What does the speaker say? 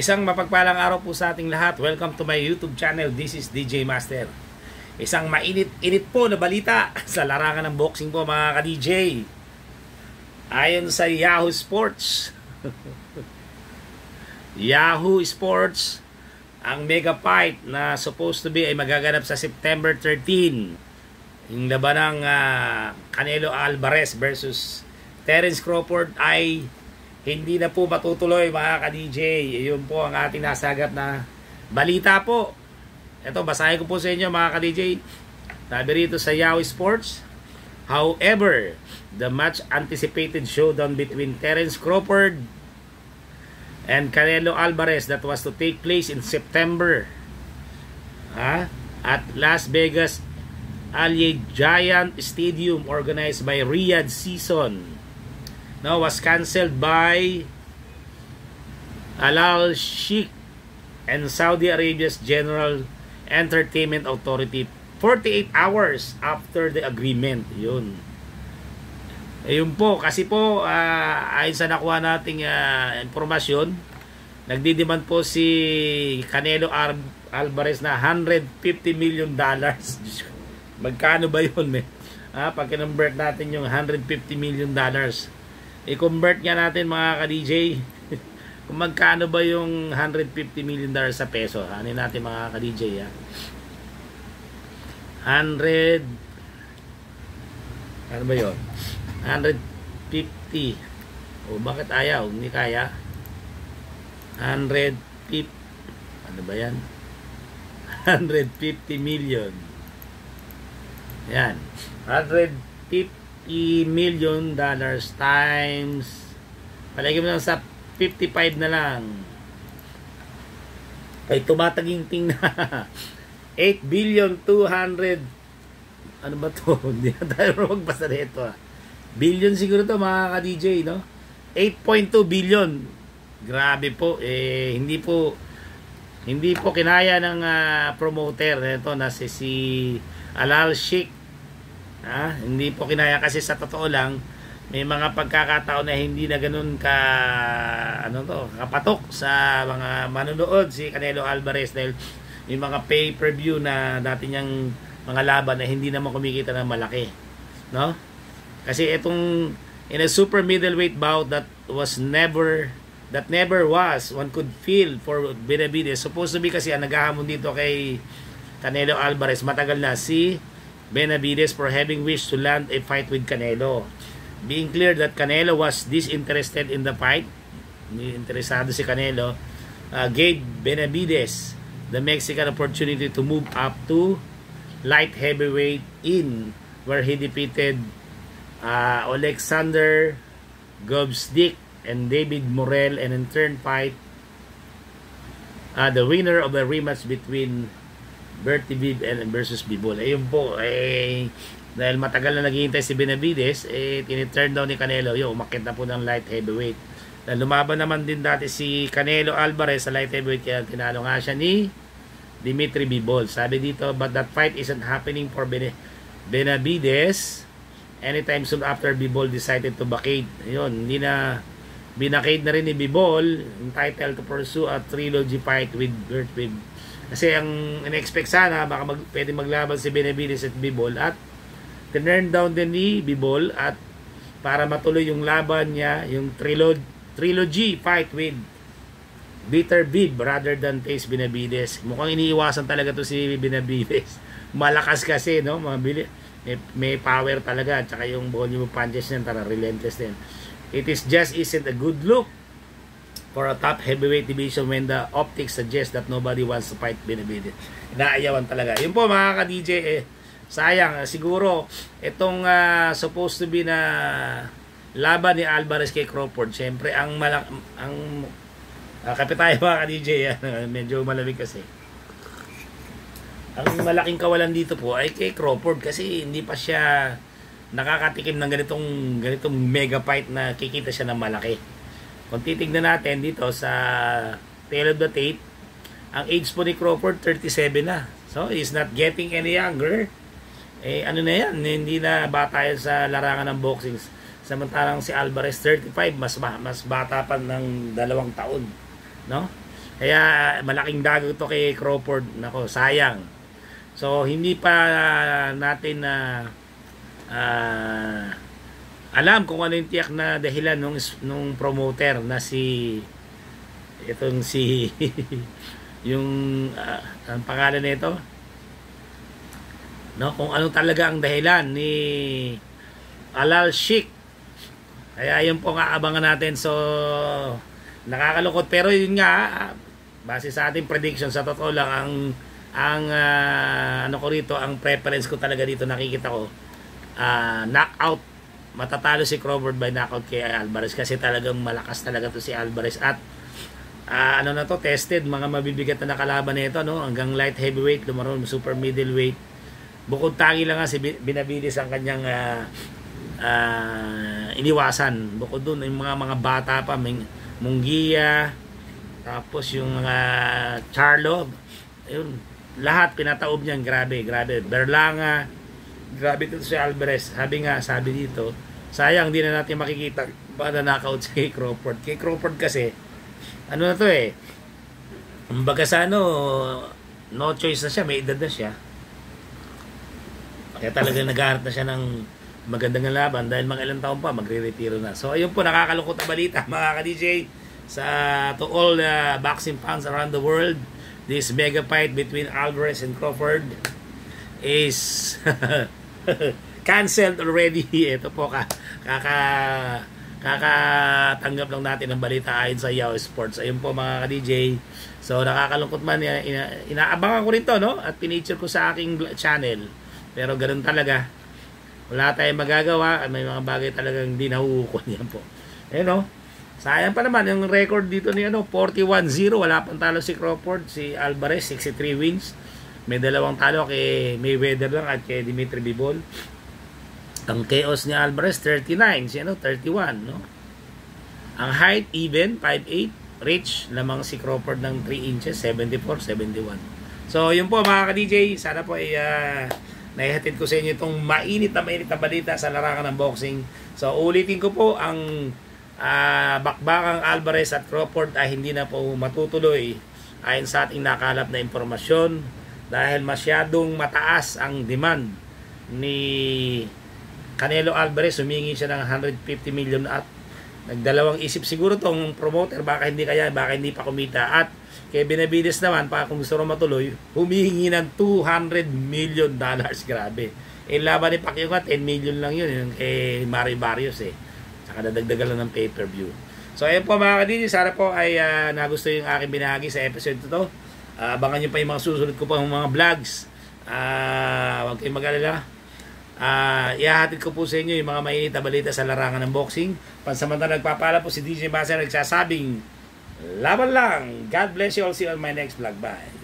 Isang mapagpalang araw po sa ating lahat. Welcome to my YouTube channel. This is DJ Master. Isang mainit-init po na balita sa larangan ng boxing po mga ka-DJ. Ayon sa Yahoo Sports, Yahoo Sports, ang mega fight na supposed to be ay magaganap sa September 13. Yung laban ng Canelo Alvarez versus Terence Crawford ay hindi na po matutuloy mga ka-DJ. Yun po ang ating nasagap na balita po. Ito, basahin ko po sa inyo mga ka-DJ. Sabi rito sa Yahoo Sports, however, the much anticipated showdown between Terence Crawford and Canelo Alvarez that was to take place in September at Las Vegas Allegiant Stadium organized by Riyadh Season was cancelled by Al Sheikh and Saudi Arabia's General Entertainment Authority 48 hours after the agreement. Yun po, kasi po ayon sa nakuha nating impormasyon, nagdidemand po si Canelo Alvarez na $150 million. Magkano ba yun? Pag kinonvert natin yung $150 million, i-convert nga natin mga ka-DJ kung magkano ba yung $150 million sa peso. Ano natin mga ka-DJ 100, ano ba yun? 150. Bakit ayaw? Hindi kaya. 150, ano ba yan? 150 million. Yan, $150 million times, palagi mo lang sa 55 na lang, ay tumataginting na 8,200,000,000. Ano ba to? Hindi na tayo magbasa nito billion siguro to mga ka-DJ, no? 8.2 billion. Grabe po. Hindi po kinaya ng promoter nito na si Al Sheikh. Hindi po kinaya kasi sa totoo lang may mga pagkakataon na hindi na ganun kapatok sa mga manonood si Canelo Alvarez dahil may mga pay-per-view na dati niyang mga laban na hindi naman kumikita ng malaki, no? Kasi itong in a super middleweight bout that never was, one could feel for Benavidez. Supposed to be kasi ang naghahamon dito kay Canelo Alvarez matagal na si Benavidez for having wished to land a fight with Canelo. Being clear that Canelo was disinterested in the fight, hindi interesado si Canelo, gave Benavidez the Mexican opportunity to move up to light heavyweight where he defeated Alexander Gvozdyk and David Morrell, and in turn fight the winner of a rematch between Bertie Bib versus Bivol. Ayun po, dahil matagal na naghihintay si Benavidez, tiniturn down ni Canelo, umakit na po ng light heavyweight. Lumaban naman din dati si Canelo Alvarez sa light heavyweight, kaya tinalo nga siya ni Dimitri Bivol. Sabi dito, but that fight isn't happening for Benavidez anytime soon after Bivol decided to vacate. Ayun, hindi na binakate na rin ni Bivol yung title to pursue a trilogy fight with Bertie Bib. Kasi ang in-expect sana, baka pwede maglaban si Benavidez at Bivol, at turn down din ni Bivol at para matuloy yung laban niya, yung trilogy fight with Bitter Bib rather than face Benavidez. Mukhang iniiwasan talaga to si Benavidez. Malakas kasi, no? May power talaga, at saka yung volume of punches niya relentless din. It isn't a good look for a top heavyweight division when the optics suggest that nobody wants to fight Benavidez. Inaayawan talaga. Yun po mga ka-DJ, sayang. Siguro, itong supposed to be na laban ni Alvarez kay Crawford, syempre, ang kapitayo mga ka-DJ, medyo malamig kasi. Ang malaking kawalan dito po ay kay Crawford kasi hindi pa siya nakakatikim ng ganitong mega fight na kikita siya ng malaki. Kung titignan natin dito sa tail of the tape, ang age po ni Crawford 37 na. So, he's not getting any younger. Ano na yan, hindi na bata yan sa larangan ng boxing. Samantalang si Alvarez 35, mas bata pa ng 2 taon, no? Kaya malaking dago to kay Crawford. Nako, sayang. So hindi pa natin na alam kung ano yung tiyak na dahilan nung promoter na si yung ang pangalan nito, no, kung ano talaga ang dahilan ni Alal Sheikh. Kaya yun po nga abangan natin. So nakakalungkot, pero yun nga, base sa ating prediction, sa totoo lang ang ano ko rito, ang preference ko talaga dito, nakikita ko knockout, matatalo si Crawford by knockout kay Alvarez, kasi talagang malakas talaga to si Alvarez. At ano na to, tested, mga mabibigat na nakalaban nito, no, hanggang light heavyweight, lumaron super middleweight. Bukod tangi lang nga si Benavides ang kanyang iniwasan. Bukod dun yung mga bata pa, Mungia, tapos yung mga Charlo, yun, lahat pinataob niyan. Grabe Berlanga, grabe ito si Alvarez. Sabi dito, sayang di na natin makikita baka knockout si Crawford. Kay Crawford kasi ano na to kumbaga sa no choice na siya, may edad na siya, kaya talagang naghahanap na siya ng magandang laban dahil mga ilang taon pa magre-retiro na. So ayun po, nakakalungkot na balita mga ka-DJ to all boxing fans around the world. This mega fight between Alvarez and Crawford is canceled already. Ito po, kakatanggap lang natin ng balita ayon sa Yahoo Sports. Ayun po mga ka-DJ. So nakakakalungkot man, inaabangan ko rin to, no? At pinicture ko sa aking channel. Pero ganoon talaga. Wala tayong magagawa. May mga bagay talagang hindi nahuhukon yan po. Ayun, sayang pa naman yung record dito ni 41-0. Wala pang talo si Crawford. Si Alvarez 63 wins. May dalawang talo kay Mayweather lang at kay Dimitri Bivol. Ang chaos ni Alvarez 39, si 31, no? Ang height even 5'8", reach lamang si Crawford ng 3 inches, 74-71. So yun po mga ka-DJ, sana po ay naihatid ko sa inyo itong mainit na balita sa larangan ng boxing. So ulitin ko po, ang bakbakang Alvarez at Crawford ay hindi na po matutuloy ayon sa ating nakalap na impormasyon dahil masyadong mataas ang demand ni Canelo Alvarez. Humingi siya ng 150 million at nagdalawang isip siguro tong promoter, baka hindi pa kumita. At kay Benavides naman, kung gusto rin matuloy, humihingi ng $200 million. Grabe. Laban ni Pacquiao nga 10 million lang yun, yung kay Mari Barrios saka nadagdagan lang ng pay-per-view. So ayun po mga kadidi, sana po ay nagusto yung aking binahagi sa episode ito. Abangan nyo pa yung mga susunod ko pa mga vlogs. Huwag kayong mag-alala. Ihahatid ko po sa inyo yung mga mainit na balita sa larangan ng boxing. Pansamantala nagpapala po si DJ Master, nagsasabing laban lang. God bless you all. See you on my next vlog. Bye.